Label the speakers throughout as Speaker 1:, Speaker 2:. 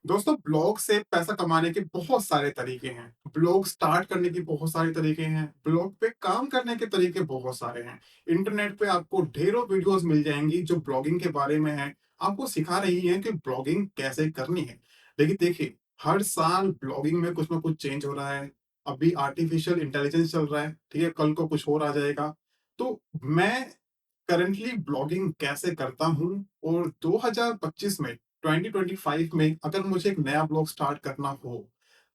Speaker 1: दोस्तों ब्लॉग से पैसा कमाने के बहुत सारे तरीके हैं। ब्लॉग स्टार्ट करने के बहुत सारे तरीके हैं। ब्लॉग पे काम करने के तरीके बहुत सारे हैं। इंटरनेट पे आपको ढेरों वीडियोस मिल जाएंगी जो ब्लॉगिंग के बारे में है। आपको सिखा रही हैं कि ब्लॉगिंग कैसे करनी है। लेकिन देखिए, हर साल ब्लॉगिंग में कुछ ना कुछ चेंज हो रहा है। अभी आर्टिफिशियल इंटेलिजेंस चल रहा है, ठीक है, कल को कुछ और आ जाएगा। तो मैं करंटली ब्लॉगिंग कैसे करता हूँ और 2025 में 2025 में अगर मुझे एक नया ब्लॉग स्टार्ट करना हो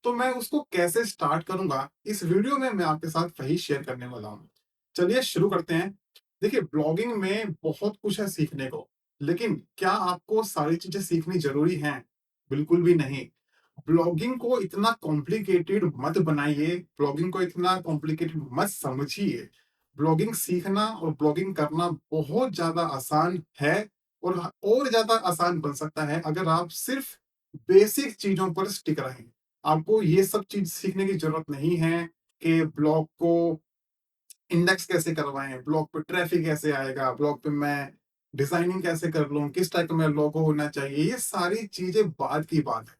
Speaker 1: तो मैं उसको कैसे स्टार्ट करूंगा, इस वीडियो में मैं आपके साथ वही शेयर करने वाला हूँ। चलिए शुरू करते हैं। देखिए, ब्लॉगिंग में बहुत कुछ है सीखने को, लेकिन क्या आपको सारी चीजें सीखनी जरूरी हैं? बिल्कुल भी नहीं। ब्लॉगिंग को इतना कॉम्प्लिकेटेड मत बनाइए, ब्लॉगिंग को इतना कॉम्प्लिकेटेड मत समझिए। ब्लॉगिंग सीखना और ब्लॉगिंग करना बहुत ज़्यादा आसान है और और ज़्यादा आसान बन सकता है अगर आप सिर्फ बेसिक चीज़ों पर स्टिक रहें। आपको ये सब चीज़ सीखने की ज़रूरत नहीं है कि ब्लॉग को इंडेक्स कैसे करवाएँ, ब्लॉग पे ट्रैफ़िक कैसे आएगा, ब्लॉग पे मैं डिज़ाइनिंग कैसे कर लूँ, किस टाइप का मेरा लोगो होना चाहिए, ये सारी चीज़ें बाद की बात है।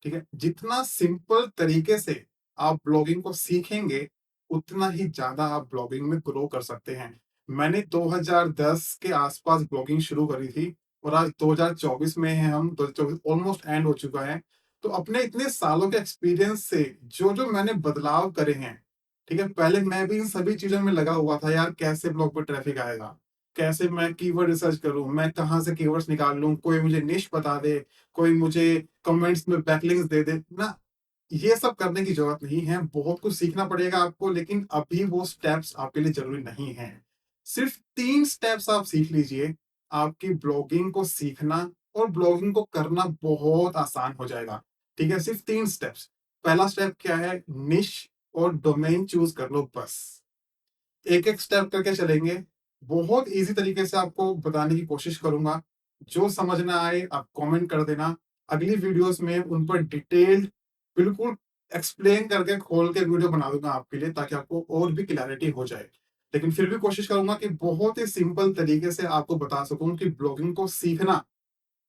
Speaker 1: ठीक है? जितना सिंपल तरीके से आप ब्लॉगिंग को सीखेंगे, उतना ही ज़्यादा आप ब्लॉगिंग में ग्रो कर सकते हैं। मैंने 2010 के आस-पास ब्लॉगिंग शुरू करी थी और आज 2024 में हैं हम, 2024 ऑलमोस्ट एंड हो चुका है। तो अपने इतने सालों के एक्सपीरियंस से जो-जो मैंने बदलाव करे हैं, ठीक है? पहले मैं भी इन सभी चीज़ों में लगा हुआ था, यार कैसे ब्लॉग पे ट्रैफ़िक आएगा? कैसे मैं कीवर्ड रिसर्च करूँ? मैं कहाँ से कीवर्ड्स निकाल लूँ? कोई मुझे निश बता दे, कोई मुझे कमेंट्स में बैकलिंक्स दे दे ना। ये सब करने की जरूरत नहीं है। बहुत कुछ सीखना पड़ेगा आपको, लेकिन अभी वो स्टेप्स आपके लिए जरूरी नहीं है। सिर्फ 3 स्टेप्स आप सीख लीजिए, आपकी ब्लॉगिंग को सीखना और ब्लॉगिंग को करना बहुत आसान हो जाएगा। ठीक है, सिर्फ 3 स्टेप्स। पहला स्टेप क्या है? निश और डोमेन चूज कर लो बस। एक एक स्टेप करके चलेंगे। बहुत इजी तरीके से आपको बताने की कोशिश करूंगा। जो समझ ना आए आप कमेंट कर देना। अगली वीडियोस में उन पर डिटेल्ड बिल्कुल एक्सप्लेन करके खोल के वीडियो बना दूंगा आपके लिए, ताकि आपको और भी क्लैरिटी हो जाए। लेकिन फिर भी कोशिश करूंगा कि बहुत ही सिंपल तरीके से आपको बता सकूं कि ब्लॉगिंग को सीखना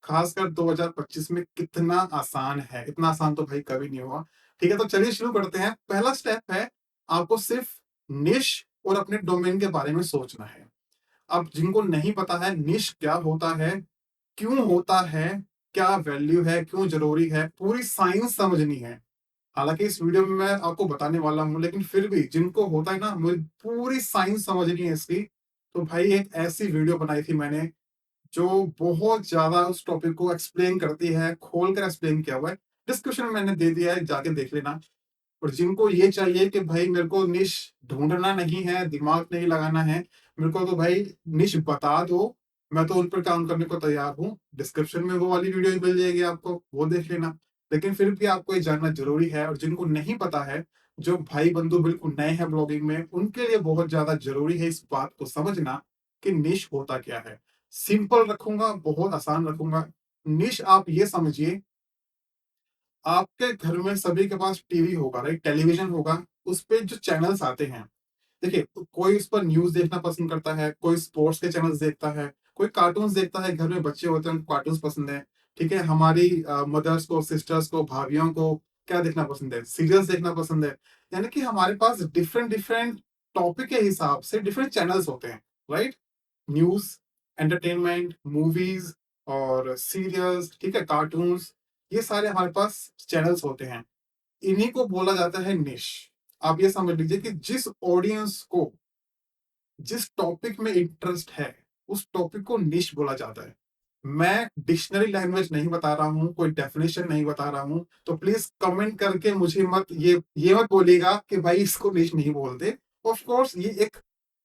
Speaker 1: खासकर 2025 में कितना आसान है। इतना आसान तो भाई कभी नहीं हुआ। ठीक है, तो चलिए शुरू करते हैं। पहला स्टेप है, आपको सिर्फ निश और अपने डोमेन के बारे में सोचना है। अब जिनको नहीं पता है निश क्या होता है, क्यों होता है, क्या वैल्यू है, क्यों जरूरी है, पूरी साइंस समझनी है। हालांकि इस वीडियो में मैं आपको बताने वाला हूं, लेकिन फिर भी जिनको होता है ना, मुझे पूरी साइंस समझनी है इसकी। तो भाई एक ऐसी वीडियो बनाई थी मैंने जो बहुत ज़्यादा उस टॉपिक को एक्सप्लेन करती है, खोल कर एक्सप्लेन किया हुआ है। डिस्क्रिप्शन में मैंने दे दिया है, जाके देख लेना। और जिनको ये चाहिए कि भाई मेरे को निश ढूँढना नहीं है, दिमाग नहीं लगाना है, मेरे को तो भाई निश बता दो, मैं तो उन पर काम करने को तैयार हूँ। डिस्क्रिप्शन में वो वाली वीडियो भी मिल जाएगी आपको, वो देख लेना। लेकिन फिर भी आपको ये जानना ज़रूरी है, और जिनको नहीं पता है, जो भाई-बंधु बिल्कुल नए हैं ब्लॉगिंग में, उनके लिए बहुत ज़्यादा ज़रूरी है इस बात को समझना कि निश होता क्या है। सिंपल रखूँगा, बहुत आसान रखूँगा। निश आप ये समझिए, आपके घर में सभी के पास टीवी होगा, राइट? टेलीविज़न होगा, उसपे जो चैनल्स आते हैं, देखिए, कोई उस पर न्यूज़ देखना पसंद करता है, कोई स्पोर्ट्स के चैनल्स देखता है, कोई कार्टून्स देखता है, घर में बच्चे होते हैं, उनको कार्टून्स पसंद है, ठीक है? हमारी मदर्स को, सिस्टर्स को, भाभियों को क्या देखना पसंद है? सीरियल्स देखना पसंद है। यानी कि हमारे पास डिफरेंट-डिफरेंट टॉपिक के हिसाब से डिफरेंट चैनल्स होते हैं, राइट? न्यूज़, एंटरटेनमेंट, मूवीज़ और सीरियल्स, ठीक है? कार्टून्स, ये सारे हमारे पास चैनल्स होते हैं। इन्हीं को बोला जाता है निश। आप ये समझ लीजिए कि जिस ऑडियंस को जिस टॉपिक में इंटरेस्ट है, उस टॉपिक को निश बोला जाता है। मैं डिक्शनरी लैंग्वेज नहीं बता रहा हूँ, कोई डेफिनेशन नहीं बता रहा हूँ, तो प्लीज़ कमेंट करके मुझे मत ये मत बोलिएगा कि भाई इसको निश नहीं बोलते। ऑफ कोर्स ये एक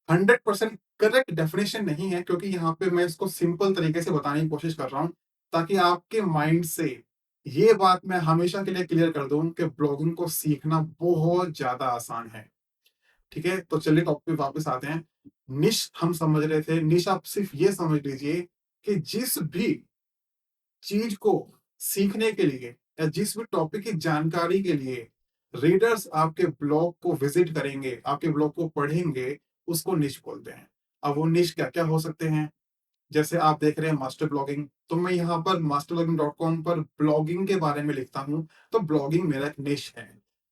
Speaker 1: 100% करेक्ट डेफिनेशन नहीं है, क्योंकि यहाँ पे मैं इसको सिंपल तरीके से बताने की कोशिश कर रहा हूँ, ताकि आपके माइंड से ये बात मैं हमेशा के लिए क्लियर कर दूँ कि ब्लॉगिंग को सीखना बहुत ज़्यादा आसान है। ठीक है? तो चलिए टॉपिक पे वापस आते हैं। निश हम समझ रहे थे, निश आप सिर्फ़ ये समझ लीजिए कि जिस भी चीज़ को सीखने के लिए या जिस भी टॉपिक की जानकारी के लिए रीडर्स आपके ब्लॉग को विज़िट करेंगे, आपके ब्लॉग को पढ़ेंगे, उसको निश बोलते हैं। अब वो निश क्या-क्या हो सकते हैं? जैसे आप देख रहे हैं मास्टर ब्लॉगिंग, तो मैं यहाँ पर masterblogging.com पर ब्लॉगिंग के बारे में लिखता हूँ, तो ब्लॉगिंग मेरा एक निश है।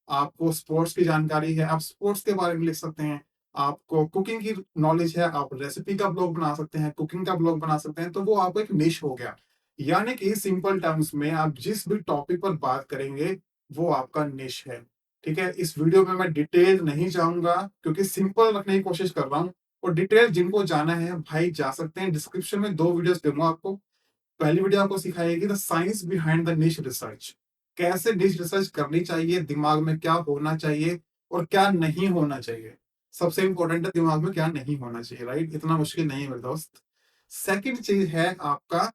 Speaker 1: आपको स्पोर्ट्स की जानकारी है, आप स्पोर्ट्स के बारे में लिख सकते हैं। आपको कुकिंग की नॉलेज है, आप रेसिपी का ब्लॉग बना सकते हैं, कुकिंग का ब्लॉग बना सकते हैं, तो वो आपको एक निश हो गया। यानी कि सिंपल टर्म्स में आप जिस भी टॉपिक पर बात करेंगे, वो आपका निश है। ठीक है? इस वीडियो में मैं डिटेल नहीं जाऊँगा क्योंकि सिंपल रखने की कोशिश कर रहा हूँ। और डिटेल जिनको जाना है भाई जा सकते हैं, डिस्क्रिप्शन में 2 वीडियोस दूँगा आपको। पहली वीडियो आपको सिखाएगी the science behind the niche research. कैसे निश रिसर्च करनी चाहिए, दिमाग में क्या होना चाहिए और क्या नहीं होना चाहिए। सबसे इम्पोर्टेंट है दिमाग में क्या नहीं होना चाहिए, राइट? इतना मुश्किल नहीं है मेरे दोस्त। सेकंड चीज़ है आपका,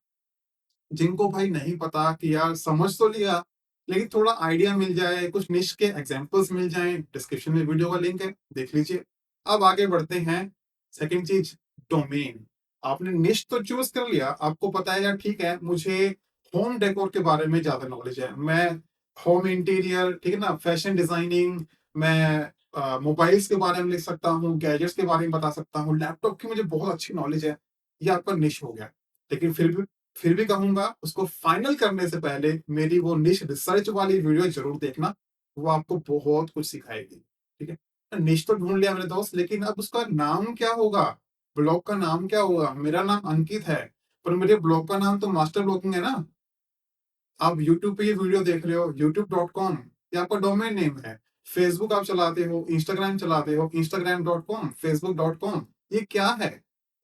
Speaker 1: जिनको भाई नहीं पता कि यार समझ तो लिया, लेकिन थोड़ा आइडिया मिल जाए, कुछ निश के एग्जांपल्स मिल जाएँ, डिस्क्रिप्शन में वीडियो का लिंक है, देख लीजिए। अब आगे बढ़ते हैं, सेकंड चीज़ डोमेन। आपने निश तो चूज़ कर लिया, आपको पता है यार ठीक है, मुझे होम डेकोर के बारे में ज़्यादा नॉलेज है। मैं होम इंटीरियर, ठीक है ना, फैशन डिज़ाइनिंग, मैं मोबाइल्स के बारे में लिख सकता हूँ, गैजेट्स के बारे में बता सकता हूँ, लैपटॉप की मुझे बहुत अच्छी नॉलेज है। ये आपका निश हो गया। लेकिन फिर भी कहूँगा उसको फाइनल करने से पहले मेरी वो निश रिसर्च वाली वीडियो ज़रूर देखना, वो आपको बहुत कुछ सिखाएगी, ठीक है? निश तो ढूँढ लिया मेरे दोस्त, लेकिन अब उसका नाम क्या होगा? ब्लॉग का नाम क्या होगा? मेरा नाम अंकित है, पर मेरे ब्लॉग का नाम तो मास्टर ब्लॉगिंग है ना? आप यूट्यूब पे ये वीडियो देख रहे हो, youtube.com, ये आपका डोमेन नेम है। फेसबुक आप चलाते हो, इंस्टाग्राम चलाते हो, instagram.com, facebook.com, ये क्या है?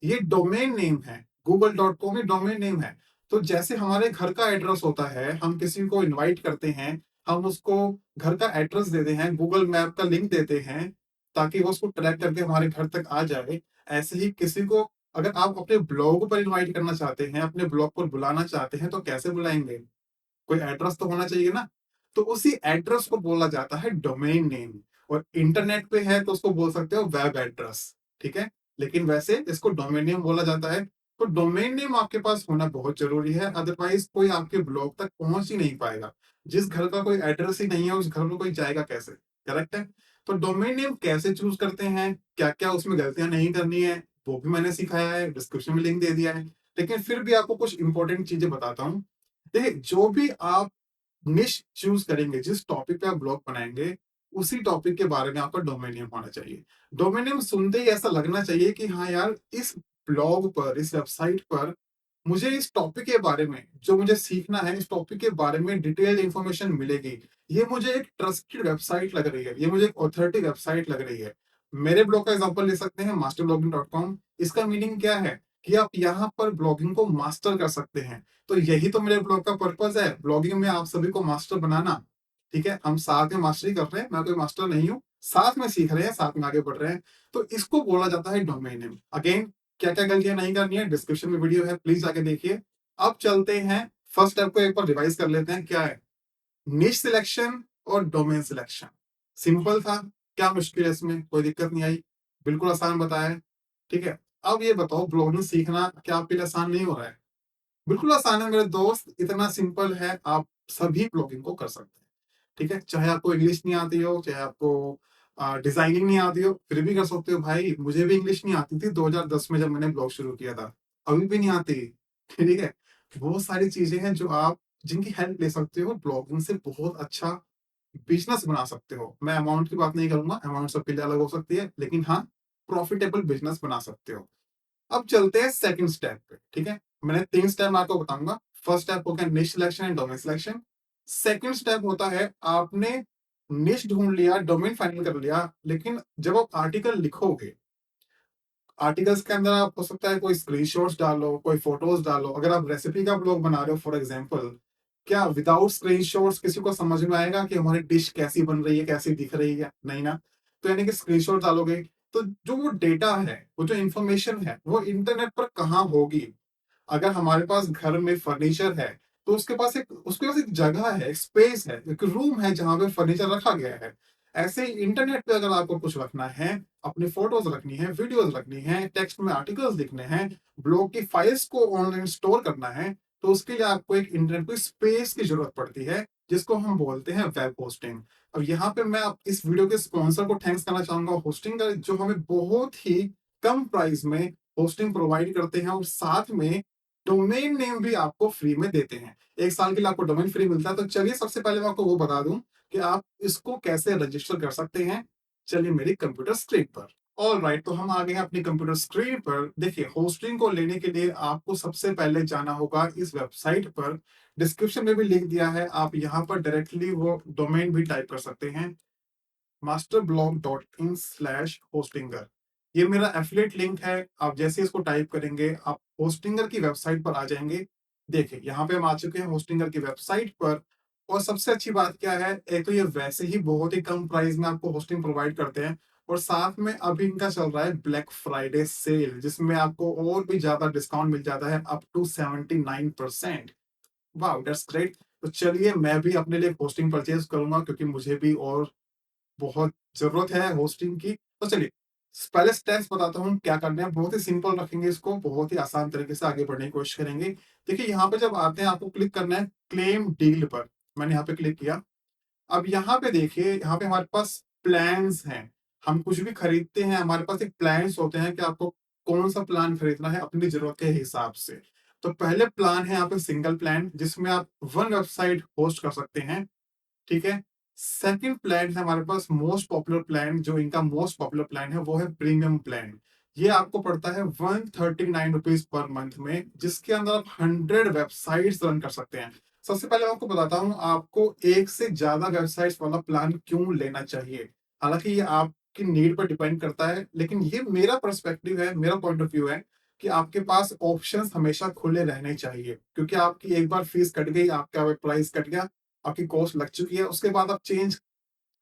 Speaker 1: ये डोमेन नेम है। google.com ये डोमेन नेम है। तो जैसे हमारे घर का एड्रेस होता है, हम किसी को इनवाइट करते हैं, हम उसको घर का एड्रेस देते हैं, गूगल मैप का लिंक देते हैं, ताकि वो उसको ट्रैक करके हमारे घर तक आ जाए। ऐसे ही किसी को अगर आप अपने ब्लॉग पर इनवाइट करना चाहते हैं, अपने ब्लॉग पर बुलाना चाहते हैं, तो कैसे बुलाएँगे? कोई एड्रेस तो होना चाहिए ना। तो उसी एड्रेस को बोला जाता है डोमेन नेम। और इंटरनेट पे है तो उसको बोल सकते हो वेब एड्रेस, ठीक है? लेकिन वैसे इसको डोमेन नेम बोला जाता है। तो डोमेन नेम आपके पास होना बहुत जरूरी है, अदरवाइज कोई आपके ब्लॉग तक पहुंच ही नहीं पाएगा। जिस घर का कोई एड्रेस ही नहीं है, उस घर में कोई जाएगा कैसे? करेक्ट है? तो डोमेन नेम कैसे चूज करते हैं, क्या क्या उसमें गलतियां नहीं करनी है, वो भी मैंने सिखाया है, डिस्क्रिप्शन में लिंक दे दिया है। लेकिन फिर भी आपको कुछ इंपॉर्टेंट चीजें बताता हूँ। देखिए, जो भी आप निश चूज करेंगे, जिस टॉपिक पे आप ब्लॉग बनाएंगे, उसी टॉपिक के बारे में आपका डोमेन नेम होना चाहिए। डोमेन नेम सुनते ही ऐसा लगना चाहिए कि हाँ यार, इस ब्लॉग पर, इस वेबसाइट पर मुझे इस टॉपिक के बारे में जो मुझे सीखना है, इस टॉपिक के बारे में डिटेल इंफॉर्मेशन मिलेगी। ये मुझे एक ट्रस्टेड वेबसाइट लग रही है, ये मुझे एक ऑथोरिटी वेबसाइट लग रही है। मेरे ब्लॉग का एग्जांपल ले सकते हैं, masterblogging.com। इसका मीनिंग क्या है कि आप यहाँ पर ब्लॉगिंग को मास्टर कर सकते हैं। तो यही तो मेरे ब्लॉग का पर्पस है, ब्लॉगिंग में आप सभी को मास्टर बनाना। ठीक है? हम साथ में मास्टरी कर रहे हैं, मैं कोई मास्टर नहीं हूँ। साथ में सीख रहे हैं, साथ में आगे बढ़ रहे हैं। तो इसको बोला जाता है डोमेन नेम। अगेन, क्या-क्या गलतियाँ नहीं करनी है, डिस्क्रिप्शन में वीडियो है, प्लीज़ जाके देखिए। अब चलते हैं, फर्स्ट स्टेप को एक बार रिवाइज़ कर लेते हैं, क्या है? निश सिलेक्शन और डोमेन सिलेक्शन। सिंपल था, क्या मुश्किल है इसमें? कोई दिक्कत नहीं आई, बिल्कुल आसान बताया है। ठीक है? अब ये बताओ, ब्लॉगिंग सीखना क्या आपके लिए आसान नहीं हो रहा है? बिल्कुल आसान है मेरे दोस्त, इतना सिंपल है, आप सभी ब्लॉगिंग को कर सकते हैं। ठीक है? चाहे आपको इंग्लिश नहीं आती हो, चाहे आपको डिज़ाइनिंग नहीं आती हो, फिर भी कर सकते हो भाई। मुझे भी इंग्लिश नहीं आती थी 2010 में जब मैंने ब्लॉग शुरू किया था, अभी भी नहीं आती। ठीक है? बहुत सारी चीज़ें हैं जो आप जिनकी हेल्प ले सकते हो, ब्लॉगिंग से बहुत अच्छा बिज़नेस बना सकते हो। मैं अमाउंट की बात नहीं करूँगा, अमाउंट सबके लिए अलग हो सकती है, लेकिन हाँ, प्रॉफिटेबल बिज़नेस बना सकते हो। अब चलते हैं सेकंड स्टेप पे, ठीक है? मैंने 3 स्टेप आपको बताऊँगा। फर्स्ट स्टेप हो गया निश selection and domain selection. Second step होता है, आपने निश ढूँढ लिया, डोमेन फाइनल कर लिया, लेकिन जब आप आर्टिकल लिखोगे, आर्टिकल्स के अंदर आप हो सकता है कोई स्क्रीनशॉट्स डालो, कोई फोटोज़ डालो। अगर आप रेसिपी का ब्लॉग बना रहे हो फॉर एग्जांपल, क्या विदाउट स्क्रीनशॉट्स किसी को समझ में आएगा कि हमारी डिश कैसी बन रही है, कैसी दिख रही है? नहीं ना। तो यानी कि स्क्रीनशॉट डालोगे, तो जो वो डेटा है, वो जो इन्फॉर्मेशन है, वो इंटरनेट पर कहाँ होगी? अगर हमारे पास घर में फर्नीचर है, तो उसके पास एक जगह है, एक स्पेस है, एक रूम है जहाँ पे फर्नीचर रखा गया है। ऐसे ही इंटरनेट पे अगर आपको कुछ रखना है, अपनी फोटोज़ रखनी है, वीडियोज़ रखनी है, टेक्स्ट में आर्टिकल्स लिखने हैं, ब्लॉग की फाइल्स को ऑनलाइन स्टोर करना है, तो उसके लिए आपको एक इंटरनेट पे स्पेस की ज़रूरत पड़ती है, जिसको हम बोलते हैं वेब होस्टिंग। अब यहाँ पे मैं आप इस वीडियो के स्पॉन्सर को थैंक्स करना चाहूँगा, होस्टिंग का, जो हमें बहुत ही कम प्राइस में होस्टिंग प्रोवाइड करते हैं और साथ में डोमेन नेम भी आपको फ्री में देते हैं। 1 साल के लिए आपको डोमेन फ्री मिलता है। तो चलिए सबसे पहले मैं आपको वो बता दूँ कि आप इसको कैसे रजिस्टर कर सकते हैं। चलिए मेरी कंप्यूटर स्क्रीन पर। ऑलराइट, तो हम आ गए हैं अपनी कंप्यूटर स्क्रीन पर। देखिए, होस्टिंग को लेने के लिए आपको सबसे पहले जाना होगा इस वेबसाइट पर। डिस्क्रिप्शन में भी लिंक दिया है, आप यहाँ पर डायरेक्टली वो डोमेन भी टाइप कर सकते हैं, masterblog.in/hostinger। ये मेरा एफिलिएट लिंक है। आप जैसे इसको टाइप करेंगे आप होस्टिंगर की वेबसाइट पर आ जाएंगे। देखिए, यहाँ पे हम आ चुके हैं होस्टिंगर की वेबसाइट पर। और सबसे अच्छी बात क्या है, एक तो ये वैसे ही बहुत ही कम प्राइस में आपको होस्टिंग प्रोवाइड करते हैं और साथ में अभी इनका चल रहा है ब्लैक फ्राइडे सेल, जिसमें आपको और भी ज्यादा डिस्काउंट मिल जाता है, अप टू 79%। वाह, दैट्स ग्रेट। तो चलिए मैं भी अपने लिए होस्टिंग परचेज करूंगा क्योंकि मुझे भी और बहुत ज़रूरत है होस्टिंग की। तो चलिए, पहले स्टेप्स बताता हूँ क्या करना है। बहुत ही सिंपल रखेंगे इसको, बहुत ही आसान तरीके से आगे बढ़ने की कोशिश करेंगे। देखिए, यहाँ पे जब आते हैं आपको क्लिक करना है क्लेम डील पर। मैंने यहाँ पे क्लिक किया। अब यहाँ पे देखिए, यहाँ पे हमारे पास प्लान्स हैं। हम कुछ भी खरीदते हैं, हमारे पास एक प्लान्स होते हैं कि आपको कौन-सा प्लान खरीदना है अपनी ज़रूरत के हिसाब से। तो पहले प्लान है यहाँ पे सिंगल प्लान, जिसमें आप 1 वेबसाइट होस्ट कर सकते हैं। ठीक है? सेकंड प्लान है हमारे पास मोस्ट पॉपुलर प्लान, जो इनका मोस्ट पॉपुलर प्लान है वो है प्रीमियम प्लान। ये आपको पड़ता है ₹139 पर मंथ में, जिसके अंदर आप 100 वेबसाइट्स रन कर सकते हैं। सबसे पहले मैं आपको बताता हूँ आपको एक से ज़्यादा वेबसाइट्स वाला प्लान क्यों लेना चाहिए। हालाँकि ये आपकी नीड पर डिपेंड करता है, लेकिन ये मेरा पर्सपेक्टिव है, मेरा पॉइंट ऑफ व्यू है कि आपके पास ऑप्शंस हमेशा खुले रहने चाहिए। क्योंकि आपकी एक बार फीस कट गई, आपका प्राइस कट गया, आपकी कॉस्ट लग चुकी है, उसके बाद आप चेंज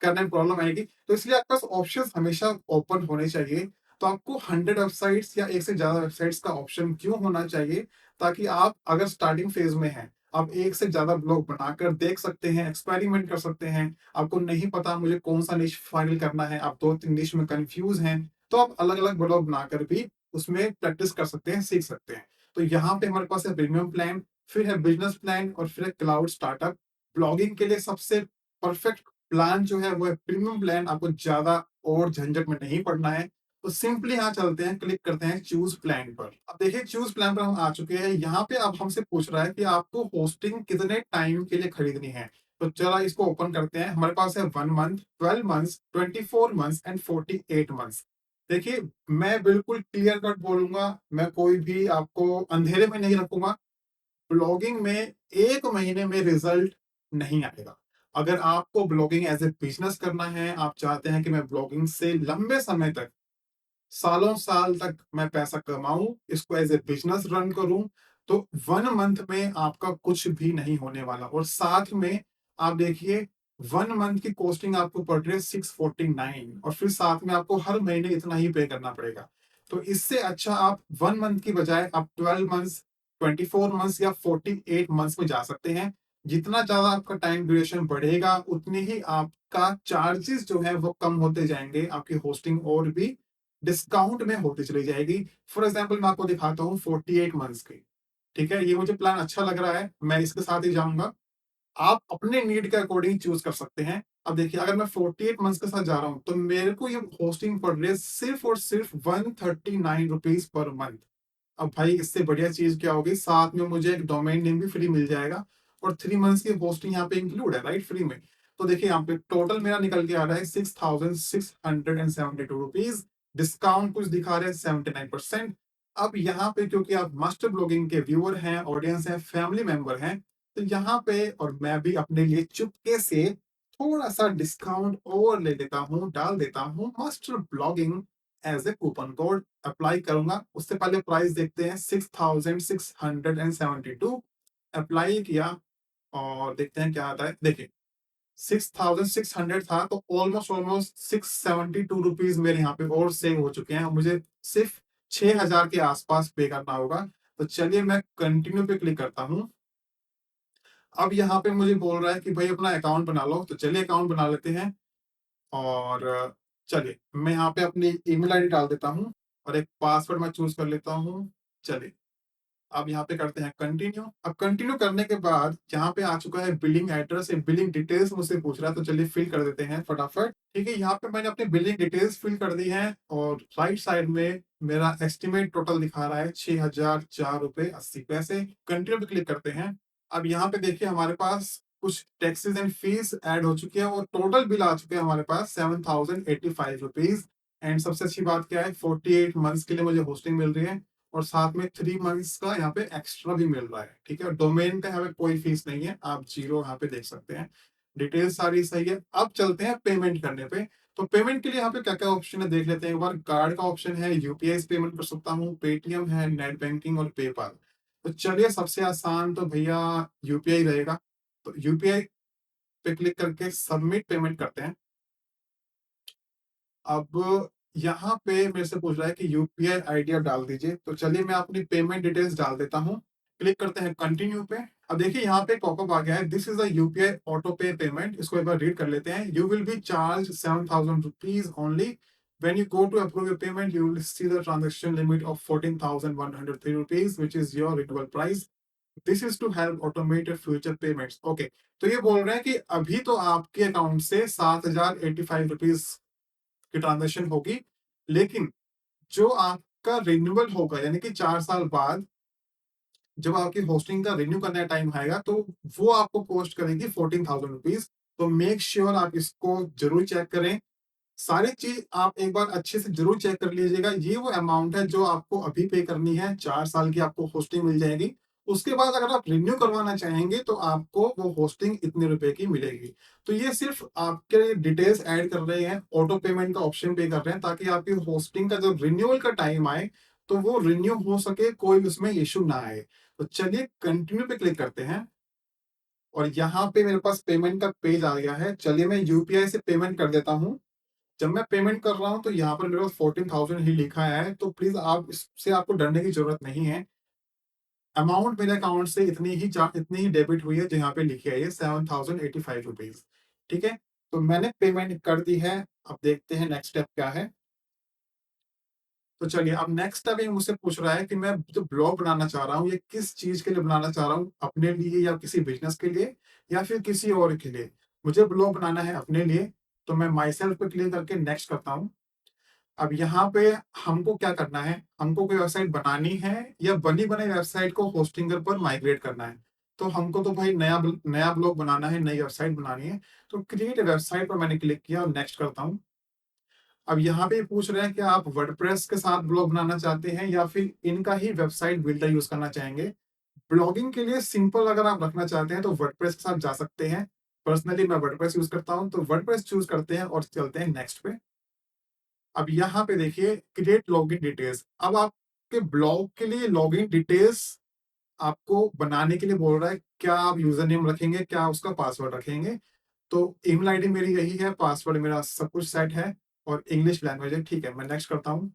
Speaker 1: करने में प्रॉब्लम आएगी। तो इसलिए आपके पास ऑप्शंस हमेशा ओपन होने चाहिए। तो आपको 100 वेबसाइट्स या एक से ज़्यादा वेबसाइट्स का ऑप्शन क्यों होना चाहिए? ताकि आप अगर स्टार्टिंग फेज़ में हैं, आप एक से ज़्यादा ब्लॉग बनाकर देख सकते हैं, एक्सपेरिमेंट कर सकते हैं। आपको नहीं पता मुझे कौन-सा निश फाइनल करना है, आप 2-3 निश में कन्फ्यूज़ हैं, तो आप अलग-अलग ब्लॉग बनाकर भी उसमें प्रैक्टिस कर सकते हैं, सीख सकते हैं। तो यहाँ पे हमारे पास है प्रीमियम प्लान, फिर है बिज़नेस प्लान और फिर है क्लाउड स्टार्टअप। ब्लॉगिंग के लिए सबसे परफेक्ट प्लान जो है वो है प्रीमियम प्लान। आपको ज़्यादा और झंझट में नहीं पड़ना है। तो सिंपली यहाँ चलते हैं, क्लिक करते हैं चूज़ प्लान पर। अब देखिए, चूज़ प्लान पर हम आ चुके हैं। यहाँ पे अब हमसे पूछ रहा है कि आपको होस्टिंग कितने टाइम के लिए खरीदनी है। तो चला इसको ओपन करते हैं। हमारे पास है 1 month, 12 months, 24 months and 48 months. देखिए, मैं बिल्कुल क्लियर कट बोलूँगा, मैं कोई भी आपको अंधेरे में नहीं रखूँगा। ब्लॉगिंग में 1 महीने में रिजल्ट नहीं आएगा। अगर आपको ब्लॉगिंग एज़ ए बिज़नेस करना है, आप चाहते हैं कि मैं ब्लॉगिंग से लंबे समय तक, सालों-साल तक मैं पैसा कमाऊँ, इसको एज़ ए बिज़नेस रन करूँ, तो 1 मंथ में आपका कुछ भी नहीं होने वाला। और साथ में आप देखिए, 1 मंथ की कॉस्टिंग आपको पड़ रही है 649 और फिर साथ में आपको हर महीने इतना ही पे करना पड़ेगा। तो इससे अच्छा आप 1 मंथ की बजाय आप 12 मंथ्स, 24 मंथ्स या 48 मंथ्स में जा सकते हैं। जितना ज़्यादा आपका टाइम ड्यूरेशन बढ़ेगा, उतनी ही आपका चार्जेज़ जो है वो कम होते जाएँगे, आपकी होस्टिंग और भी डिस्काउंट में होती चली जाएगी। फॉर एग्ज़ाम्पल मैं आपको दिखाता हूँ 48 मंथ्स की, ठीक है? ये मुझे प्लान अच्छा लग रहा है, मैं इसके साथ ही जाऊँगा। आप अपने नीड के अकॉर्डिंग चूज़ कर सकते हैं। अब देखिए, अगर मैं 48 मंथ्स के साथ जा रहा हूँ, तो मेरे को ये होस्टिंग पड़ रही है सिर्फ़ और सिर्फ़ ₹139 पर मंथ। अब भाई इससे बढ़िया चीज़ क्या होगी, साथ में मुझे एक डोमेन नेम भी फ्री मिल जाएगा और 3 मंथ्स की होस्टिंग यहाँ पे इंक्लूड है, राइट, फ्री में। तो देखिए, यहाँ पे टोटल मेरा निकल के आ रहा है ₹6,672। डिस्काउंट कुछ दिखा रहे हैं 79%। अब यहाँ पे क्योंकि आप मास्टर ब्लॉगिंग के व्यूअर हैं, ऑडियंस हैं, फैमिली मेंबर हैं, तो यहाँ पे और मैं भी अपने लिए चुपके से थोड़ा-सा डिस्काउंट और ले लेता हूँ, डाल देता हूँ, master blogging as a coupon code apply करूँगा। उससे पहले प्राइस देखते हैं, 6672 अप्लाई किया और देखते हैं क्या आता है। देखिए, 6600 था, तो ऑलमोस्ट ₹672 मेरे यहाँ पे और सेव हो चुके हैं। मुझे सिर्फ़ 6000 के आस-पास पे करना होगा। तो चलिए मैं कंटिन्यू पे क्लिक करता हूँ। अब यहाँ पे मुझे बोल रहा है कि भाई अपना अकाउंट बना लो, तो चलिए अकाउंट बना लेते हैं। और चलिए मैं यहाँ पे अपनी ईमेल आईडी डाल देता हूँ और एक पासवर्ड मैं चूज़ कर लेता हूँ। चलिए, अब यहाँ पे करते हैं कंटिन्यू। अब कंटिन्यू करने के बाद यहाँ पे आ चुका है बिलिंग एड्रेस, या बिलिंग डिटेल्स मुझसे पूछ रहा है, तो चलिए फिल कर देते हैं फटाफट। ठीक है, यहाँ पे मैंने अपनी बिलिंग डिटेल्स फिल कर दी हैं और राइट साइड में मेरा एस्टिमेट टोटल दिखा रहा है 6,004 रुपए 80 पैसे। कंटिन्यू पे क्लिक करते हैं। अब यहाँ पे देखिए हमारे पास कुछ टैक्सेस एंड फीस ऐड हो चुकी है और टोटल बिल आ चुके हैं हमारे पास 7,085 रुपीज। एंड सबसे अच्छी बात क्या है, 48 मंथ्स के लिए मुझे होस्टिंग मिल रही है और साथ में 3 मंथ्स का यहाँ पे एक्स्ट्रा भी मिल रहा है। ठीक है, डोमेन का यहाँ पे कोई फीस नहीं है, आप जीरो यहाँ पे देख सकते हैं। डिटेल्स सारी सही है। अब चलते हैं पेमेंट करने पे। तो पेमेंट के लिए यहाँ पे क्या क्या ऑप्शन है देख लेते हैं एक बार। कार्ड का ऑप्शन है, यूपीआई से पेमेंट कर सकता हूँ, पेटीएम है, नेट बैंकिंग और पेपाल। तो चलिए सबसे आसान तो भैया यूपीआई रहेगा। तो यूपीआई पे क्लिक करके सबमिट पेमेंट करते हैं। अब यहाँ पे मेरे से पूछ रहा है कि यूपीआई आईडी आप डाल दीजिए। तो चलिए मैं अपनी पेमेंट डिटेल्स डाल देता हूँ। क्लिक करते हैं कंटिन्यू पे। अब देखिए यहाँ पे पॉपअप आ गया है, this is a UPI auto पे पेमेंट। इसको एक बार रीड कर लेते हैं। You will be charge 7,000 rupees only when you go to approve your payment you will see the transaction limit of 14,103 rupees which is your renewal price. This is to help automate your future payments. Okay, तो ये बोल रहे हैं कि अभी तो आपके account से 7,085 रुपीज की ट्रांजेक्शन होगी, लेकिन जो आपका रिन्यूअल होगा यानी कि 4 साल बाद जब आपकी होस्टिंग का रिन्यू करने का टाइम आएगा तो वो आपको कॉस्ट करेगी 14,000 रुपीज। तो मेक श्योर आप इसको जरूर चेक करें। सारी चीज आप एक बार अच्छे से जरूर चेक कर लीजिएगा। ये वो अमाउंट है जो आपको अभी पे करनी है, 4 साल की आपको होस्टिंग मिल जाएगी। उसके बाद अगर आप रिन्यू करवाना चाहेंगे तो आपको वो होस्टिंग इतने रुपए की मिलेगी। तो ये सिर्फ आपके लिए डिटेल्स ऐड कर रहे हैं, ऑटो पेमेंट का ऑप्शन पे कर रहे हैं ताकि आपकी होस्टिंग का जब रिन्यूअल का टाइम आए तो वो रिन्यू हो सके, कोई उसमें इश्यू ना आए। तो चलिए कंटिन्यू पे क्लिक करते हैं और यहाँ पे मेरे पास पेमेंट का पेज आ गया है। चलिए मैं यूपीआई से पेमेंट कर देता हूँ। जब मैं पेमेंट कर रहा हूँ तो यहाँ पर मेरे पास 14,000 ही लिखा है, तो प्लीज आप इससे आपको डरने की जरूरत नहीं है। अमाउंट मेरे अकाउंट से इतनी ही डेबिट हुई है जो यहाँ पे लिखी है, ये 7,085 रुपीज। ठीक है, तो मैंने पेमेंट कर दी है। अब देखते हैं नेक्स्ट स्टेप क्या है। तो चलिए अब नेक्स्ट स्टेप ये मुझसे पूछ रहा है कि मैं जो ब्लॉग बनाना चाह रहा हूँ ये किस चीज के लिए बनाना चाह रहा हूँ, अपने लिए या किसी बिजनेस के लिए या फिर किसी और के लिए। मुझे ब्लॉग बनाना है अपने लिए, तो मैं माई सेल्फ पे क्लिक करके नेक्स्ट करता हूँ। अब यहाँ पे हमको क्या करना है, हमको कोई वेबसाइट बनानी है या बनी बनाई वेबसाइट को होस्टिंगर पर माइग्रेट करना है। तो हमको तो भाई नया ब्लॉग बनाना है, नई वेबसाइट बनानी है। तो क्रिएट वेबसाइट पर मैंने क्लिक किया और नेक्स्ट करता हूँ। अब यहाँ पे पूछ रहे हैं कि आप वर्डप्रेस के साथ ब्लॉग बनाना चाहते हैं या फिर इनका ही वेबसाइट बिल्डर यूज करना चाहेंगे। ब्लॉगिंग के लिए सिंपल अगर आप रखना चाहते हैं तो वर्डप्रेस के साथ जा सकते हैं। पर्सनली मैं वर्डप्रेस यूज करता हूँ, तो वर्डप्रेस चूज करते हैं और चलते हैं नेक्स्ट पे। अब यहाँ पे देखिए क्रिएट लॉगिन डिटेल्स। अब आपके ब्लॉग के लिए लॉगिन डिटेल्स आपको बनाने के लिए बोल रहा है, क्या आप यूजर नेम रखेंगे, क्या उसका पासवर्ड रखेंगे। तो ईमेल आईडी मेरी यही है, पासवर्ड मेरा सब कुछ सेट है और इंग्लिश लैंग्वेज है। ठीक है, मैं नेक्स्ट करता हूँ।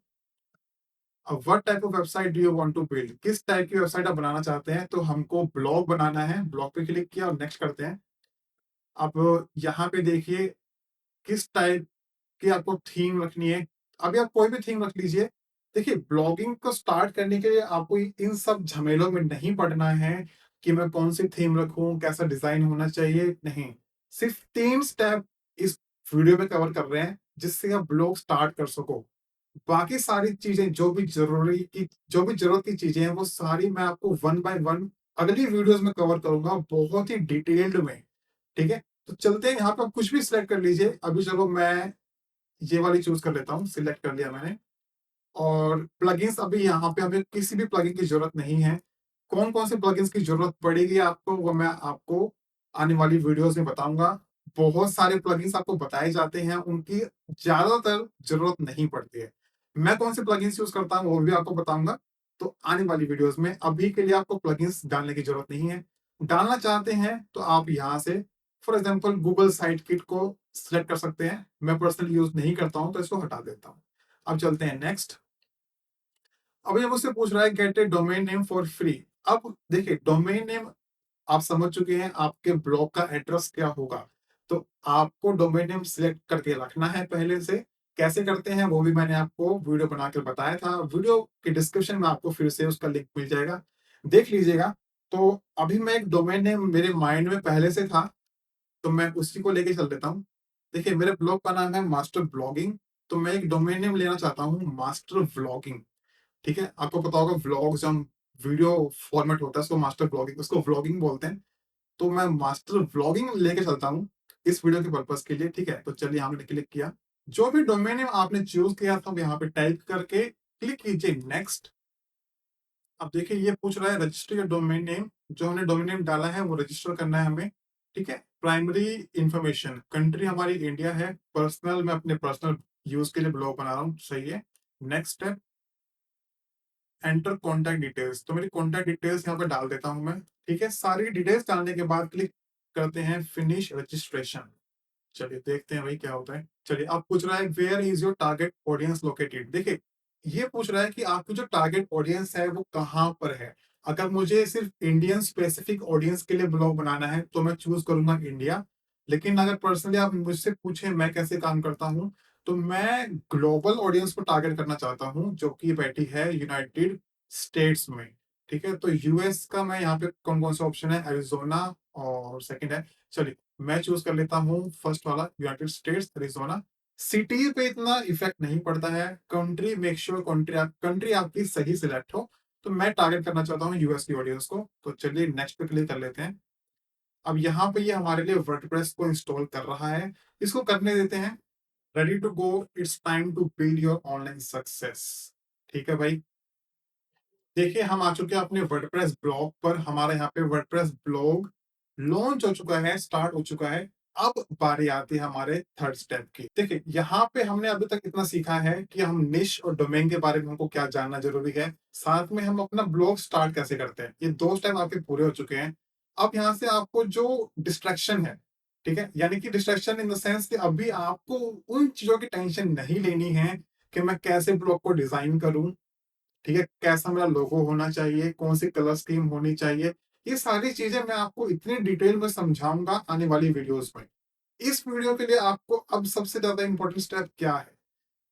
Speaker 1: अब what type of website do you want to build, किस टाइप की वेबसाइट आप बनाना चाहते हैं। तो हमको ब्लॉग बनाना है, ब्लॉग पे क्लिक किया और नेक्स्ट करते हैं। अब यहाँ पे देखिए किस टाइप कि आपको थीम रखनी है। अभी आप कोई भी थीम रख लीजिए। देखिए ब्लॉगिंग को स्टार्ट करने के लिए आपको इन सब झमेलों में नहीं पड़ना है कि मैं कौन सी थीम रखूं, कैसा डिजाइन होना चाहिए, नहीं। सिर्फ 3 स्टेप इस वीडियो में कवर कर रहे हैं जिससे आप ब्लॉग स्टार्ट कर सको। बाकी सारी चीजें जो भी जरूरत की चीजें हैं वो सारी मैं आपको वन बाय वन अगली वीडियोस में कवर करूंगा, बहुत ही डिटेल्ड में। ठीक है, तो चलते हैं। यहाँ पे आप कुछ भी सिलेक्ट कर लीजिए। अभी चलो मैं ये वाली चूज कर लेता हूँ, सिलेक्ट कर लिया मैंने। और प्लगइन्स अभी यहाँ पे हमें किसी भी प्लगइन की जरूरत नहीं है। कौन कौन से प्लगइन्स की जरूरत पड़ेगी आपको वो मैं आपको आने वाली वीडियोस में बताऊंगा। बहुत सारे प्लगइन्स आपको बताए जाते हैं, उनकी ज्यादातर जरूरत नहीं पड़ती है। मैं कौन से प्लगइन्स यूज करता हूँ वो भी आपको बताऊंगा, तो आने वाली वीडियोस में। अभी के लिए आपको प्लगइन्स डालने की जरूरत नहीं है। डालना चाहते हैं तो आप यहाँ से for example Google site kit को सिलेक्ट कर सकते हैं। मैं पर्सनली यूज नहीं करता हूं तो इसको हटा देता हूं। अब चलते हैं नेक्स्ट। अब ये मुझसे पूछ रहा है gate A domain name for free. अब देखिए डोमेन नेम आप समझ चुके हैं, आपके ब्लॉग का एड्रेस क्या होगा। तो आपको डोमेन नेम सिलेक्ट करके रखना है पहले से। कैसे करते हैं वो भी मैंने आपको वीडियो बनाकर बताया था, वीडियो के डिस्क्रिप्शन में आपको फिर से उसका लिंक मिल जाएगा, देख लीजिएगा। तो अभी मैं एक डोमेन नेम मेरे माइंड में पहले से था, तो मैं उसी को लेके चल देता हूँ। देखिए मेरे ब्लॉग का नाम है मास्टर ब्लॉगिंग, तो मैं एक डोमेन नेम लेना चाहता हूँ मास्टर व्लॉगिंग। ठीक है? आपको पता होगा व्लॉग्स, हम वीडियो फॉर्मेट होता है, उसको मास्टर व्लॉगिंग, उसको व्लॉगिंग बोलते हैं। तो मैं मास्टर व्लॉगिंग लेके चलता हूँ इस वीडियो के पर्पस के लिए, ठीक है? तो चलिए, यहाँ मैंने क्लिक किया। जो भी डोमेन नेम आपने चूज़ किया था, अब यहाँ पे टाइप करके क्लिक कीजिए नेक्स्ट। अब देखिए, ये पूछ रहा है रजिस्टर योर डोमेन नेम। जो हमने डोमेन नेम डाला है वो रजिस्टर करना है हमें, ठीक है? प्राइमरी इंफॉर्मेशन, कंट्री हमारी इंडिया है। पर्सनल, मैं अपने पर्सनल यूज़ के लिए ब्लॉग बना रहा हूँ, सही है। Next step, enter contact details. तो मेरी कॉन्टैक्ट डिटेल्स यहाँ पे डाल देता हूँ मैं, ठीक है? सारी डिटेल्स डालने के बाद क्लिक करते हैं फिनिश रजिस्ट्रेशन। चलिए देखते हैं भाई क्या होता है। चलिए, अब पूछ रहा है where is your target audience located. देखिए, ये पूछ रहा है कि आपकी जो टारगेट ऑडियंस है वो कहाँ पर है। अगर मुझे सिर्फ इंडियन स्पेसिफिक ऑडियंस के लिए ब्लॉग बनाना है तो मैं चूज करूंगा इंडिया। लेकिन अगर पर्सनली आप मुझसे पूछें मैं कैसे काम करता हूँ, तो मैं ग्लोबल ऑडियंस को टारगेट करना चाहता हूँ जो कि बैठी है यूनाइटेड स्टेट्स में, ठीक है? तो यूएस का मैं यहाँ पे कौन कौन सा ऑप्शन है, एरिजोना और सेकंड है। चलिए, मैं चूज कर लेता हूँ फर्स्ट वाला, यूनाइटेड स्टेट्स एरिजोना। सिटी पे इतना इफेक्ट नहीं पड़ता है, कंट्री मेक श्योर कंट्री आपकी सही सिलेक्ट हो। तो मैं टारगेट करना चाहता हूँ यूएस की ऑडियंस को। तो चलिए नेक्स्ट पे क्लिक कर लेते हैं। अब यहाँ पे ये हमारे लिए वर्डप्रेस को इंस्टॉल कर रहा है, इसको करने देते हैं। Ready to go, it's time to build your online success. ठीक है भाई, देखिए हम आ चुके हैं अपने वर्डप्रेस ब्लॉग पर। हमारे यहाँ पे वर्डप्रेस ब्लॉग लॉन्च हो चुका है, स्टार्ट हो चुका है। अब बारी आती है हमारे थर्ड स्टेप की। देखिए, यहाँ पे हमने अभी तक इतना सीखा है कि हम निश और डोमेन के बारे में हमको क्या जानना जरूरी है, साथ में हम अपना ब्लॉग स्टार्ट कैसे करते हैं। ये दो स्टेप आपके पूरे हो चुके हैं। अब यहाँ से आपको जो डिस्ट्रैक्शन है, ठीक है, यानी कि डिस्ट्रैक्शन इन द सेंस कि अभी आपको उन चीजों की टेंशन नहीं लेनी है कि मैं कैसे ब्लॉग को डिजाइन करूं, ठीक है, कैसा मेरा लोगो होना चाहिए, कौन सी कलर स्कीम होनी चाहिए। ये सारी चीजें मैं आपको इतनी डिटेल में समझाऊंगा आने वाली वीडियोस में। इस वीडियो के लिए आपको अब सबसे ज्यादा इंपॉर्टेंट स्टेप क्या है,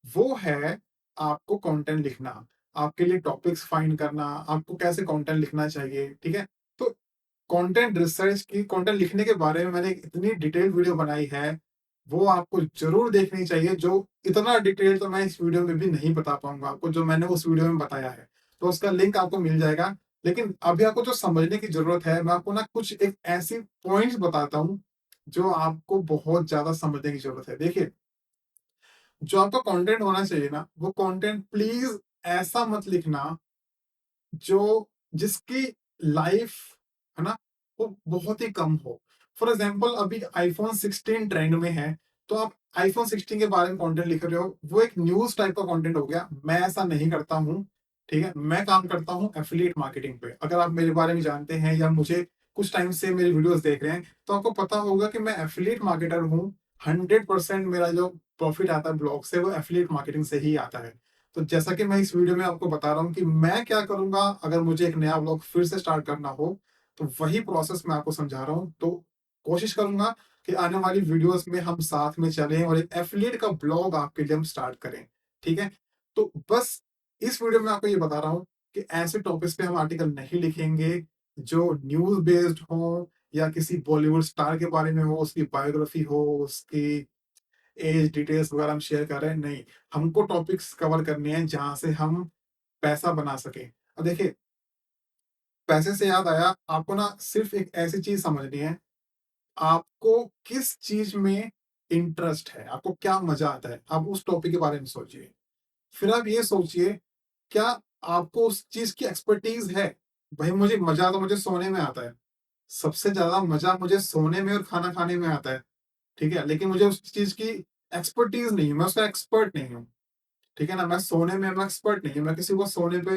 Speaker 1: वो है आपको कंटेंट लिखना, आपके लिए टॉपिक्स फाइंड करना, आपको कैसे कंटेंट लिखना चाहिए, ठीक है? तो कंटेंट रिसर्च की, कंटेंट लिखने के बारे में मैंने इतनी डिटेल वीडियो बनाई है, वो आपको जरूर देखनी चाहिए। जो इतना डिटेल तो मैं इस वीडियो में भी नहीं बता पाऊंगा आपको, जो मैंने उस वीडियो में बताया है। तो उसका लिंक आपको मिल जाएगा। लेकिन अभी आपको जो समझने की जरूरत है, मैं आपको ना कुछ एक ऐसी पॉइंट्स बताता हूँ जो आपको बहुत ज्यादा समझने की जरूरत है। देखिए, जो आपका कंटेंट होना चाहिए ना, वो कंटेंट प्लीज ऐसा मत लिखना जो जिसकी लाइफ, है ना, वो बहुत ही कम हो। फॉर एग्जांपल, अभी आईफोन 16 ट्रेंड में है, तो आप आईफोन 16 के बारे में कंटेंट लिख रहे हो, वो एक न्यूज़ टाइप का कंटेंट हो गया। मैं ऐसा नहीं करता हूँ, ठीक है? मैं काम करता हूँ एफिलिएट मार्केटिंग पे। अगर आप मेरे बारे में जानते हैं या मुझे कुछ टाइम से मेरी वीडियोस देख रहे हैं, तो आपको पता होगा कि मैं एफिलिएट मार्केटर हूँ। 100% मेरा जो प्रॉफिट आता है ब्लॉग से, वो एफिलिएट मार्केटिंग से ही आता है। तो जैसा कि मैं इस वीडियो में आपको बता रहा हूँ कि मैं क्या करूंगा अगर मुझे एक नया ब्लॉग फिर से स्टार्ट करना हो, तो वही प्रोसेस मैं आपको समझा रहा हूँ। तो कोशिश करूंगा कि आने वाली वीडियोस में हम साथ में चलें और एक एफिलिएट का ब्लॉग आपके लिए हम स्टार्ट करें, ठीक है? तो बस इस वीडियो में आपको ये बता रहा हूँ कि ऐसे टॉपिक्स पे हम आर्टिकल नहीं लिखेंगे जो न्यूज बेस्ड हो, या किसी बॉलीवुड स्टार के बारे में हो, उसकी बायोग्राफी हो, उसकी एज डिटेल्स वगैरह हम शेयर कर रहे हैं, नहीं। हमको टॉपिक्स कवर करने हैं जहां से हम पैसा बना सके। अब देखिए, पैसे से याद आया, आपको ना सिर्फ एक ऐसी चीज समझनी है, आपको किस चीज में इंटरेस्ट है, आपको क्या मजा आता है, आप उस टॉपिक के बारे में सोचिए। फिर आप ये सोचिए, क्या आपको उस चीज की एक्सपर्टीज है। भाई, मुझे सोने में आता है, सबसे ज्यादा मजा मुझे सोने में और खाना खाने में आता है, ठीक है? लेकिन मुझे उस चीज की एक्सपर्टीज नहीं है, मैं उसका एक्सपर्ट नहीं हूँ, ठीक है ना? मैं सोने में मैं एक्सपर्ट नहीं हूँ, मैं किसी को सोने पे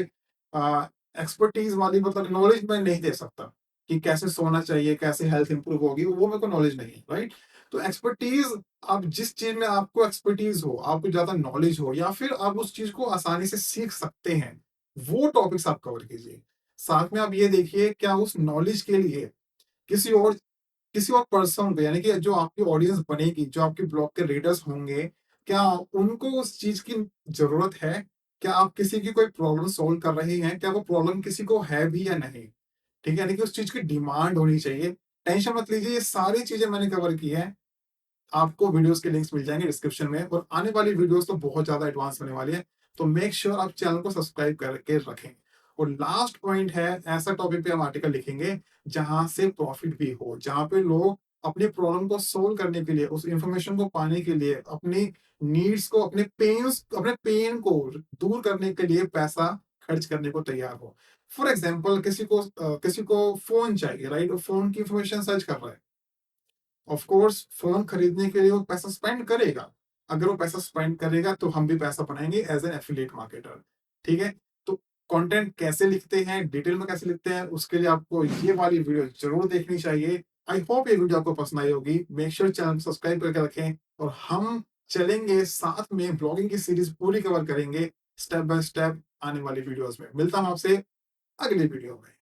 Speaker 1: एक्सपर्टीज वाली मतलब नॉलेज मैं नहीं दे सकता कि कैसे सोना चाहिए, कैसे हेल्थ इंप्रूव होगी, वो मेरे को नॉलेज नहीं है, राइट? तो एक्सपर्टीज, आप जिस चीज में आपको एक्सपर्टीज हो, आपको ज्यादा नॉलेज हो, या फिर आप उस चीज को आसानी से सीख सकते हैं, वो टॉपिक्स आप कवर कीजिए। साथ में आप ये देखिए, क्या उस नॉलेज के लिए किसी और किसी और पर्सन को, यानी कि जो आपकी ऑडियंस बनेगी, जो आपके ब्लॉग के रीडर्स होंगे, क्या उनको उस चीज की जरूरत है? क्या आप किसी की कोई प्रॉब्लम सॉल्व कर रहे हैं? क्या वो प्रॉब्लम किसी को है भी या नहीं? ठीक है, यानी कि उस चीज की डिमांड होनी चाहिए। टेंशन मत लीजिए, ये सारी चीजें मैंने कवर की है। आपको वीडियोस के लिंक्स मिल जाएंगे डिस्क्रिप्शन में, और आने वाली वीडियोस तो बहुत ज्यादा एडवांस होने वाली है। तो मेक श्योर आप चैनल को सब्सक्राइब करके रखें। और लास्ट पॉइंट है, ऐसा टॉपिक पे हम आर्टिकल लिखेंगे जहां से प्रॉफिट भी हो, जहां पे लोग अपनी प्रॉब्लम को सोल्व करने के लिए, उस इंफॉर्मेशन को पाने के लिए, अपनी नीड्स को, अपने पेन को दूर करने के लिए पैसा खर्च करने को तैयार हो। फॉर एग्जाम्पल, किसी को फोन चाहिए, राइट? फोन की इंफॉर्मेशन सर्च कर रहा है। ऑफ कोर्स फोन खरीदने के लिए वो पैसा स्पेंड करेगा। अगर वो पैसा स्पेंड करेगा तो हम भी पैसा बनाएंगे एज एन एफिलिएट मार्केटर। ठीक है? तो कंटेंट कैसे लिखते हैं, डिटेल में कैसे लिखते हैं, उसके लिए आपको ये वाली वीडियो जरूर देखनी चाहिए। आई होप ये वीडियो आपको पसंद आई होगी। मेक श्योर चैनल को सब्सक्राइब करके रखें और हम चलेंगे साथ में, ब्लॉगिंग की सीरीज पूरी कवर करेंगे स्टेप बाय स्टेप। आने वाली वीडियोस में मिलता हूं आपसे अगली वीडियो में।